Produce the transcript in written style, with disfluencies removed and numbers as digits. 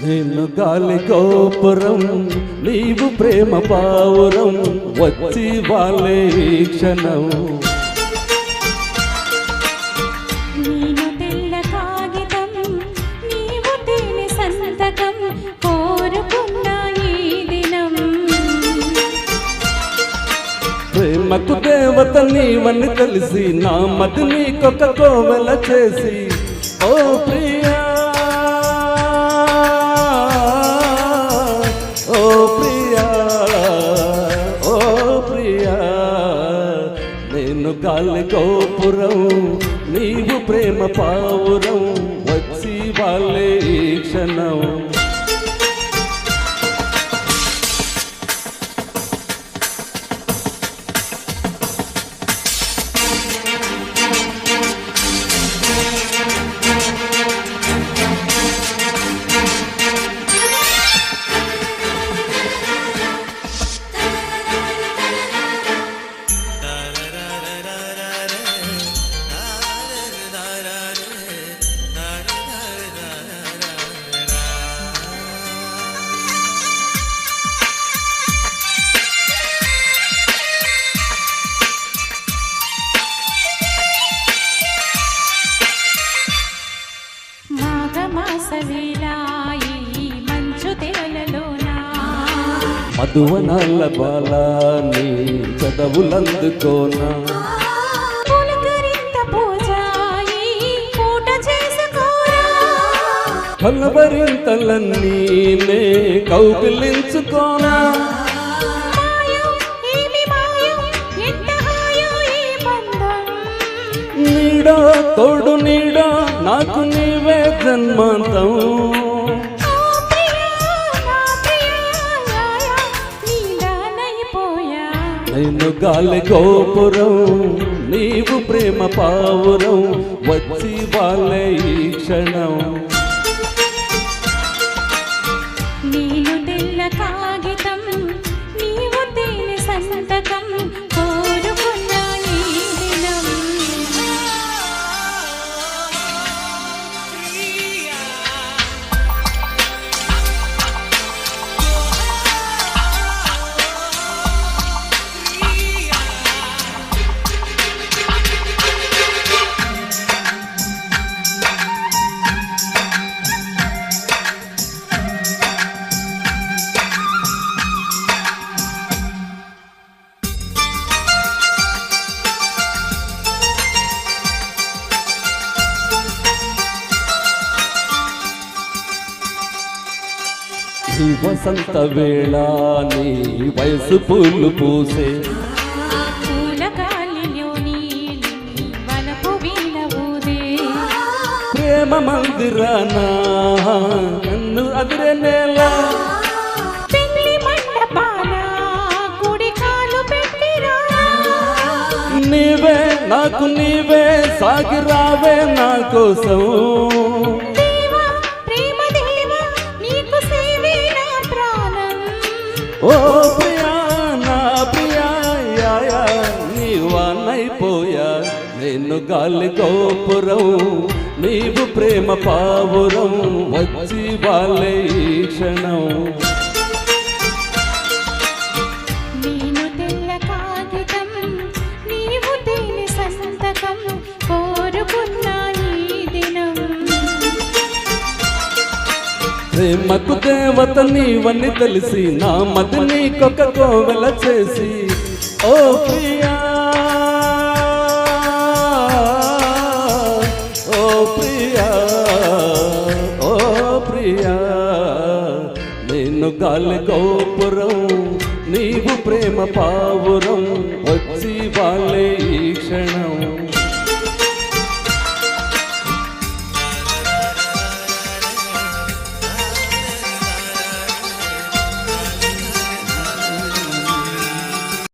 నేను గాలి గోపురం నీవు ప్రేమ పావురం వచ్చి వాళ్ళే ఈ క్షణం. నేను తెల్ల కాగితం నీవు తేనె సంతకం కోరుకున్న ఈ దినం. ప్రేమకు దేవత నీవని తెలిసి నా మది నీకొక కోవెల చేసి ఓ ప్రియా ఓ ప్రియా ఓ ప్రియా. నేను గాలి గోపురం నీవు ప్రేమ పావురం వచ్చి వాళ్ళే ఈ క్షణం. మధువనాల బాలాని చదవులందుకోనా కలవరింతలన్నీ నే కౌగిలించుకోనా. నీడా తోడు నీడా నాకు నీవే జన్మాంతం. నేను గాలి గోపురం నీవు ప్రేమ పావురం వచ్చి వాళ్ళే ఈ క్షణం. నేను తెల్ల కాగితం నీవు తేనె సంతకం కోరుకున్న ఈ దినం. ఈ వసంత వేళ నీ వయసు పూలు పూసే పూల గాలిలోని వలపు వీణ ఊదే. ప్రేమ మందిరాన నన్ను అదిరే నేల పెళ్లి మండపాన కుడి కాలు పెట్టిరా. నీవే నాకు నీవే సాగిరావే నా కోసం. ఓ ప్రియా నా ప్రియా యాయా నీవానైపోయా. నేను గాలి గోపురం నీవు ప్రేమ పావురం వచ్చి వాళ్ళే ఈ క్షణం. నేను తెల్ల కాగితం నీవు తేనె సంతకం కోరుకున్న ఈ దినం. ప్రేమకు దేవత నీవని తెలిసి నా మది నీకొక కోవెల చేసి ఓ ప్రియా ఓ ప్రియా ఓ ప్రియా. నేను గాలి గోపురం నీవు ప్రేమ పావురం వచ్చి వాళ్ళే ఈ క్షణం.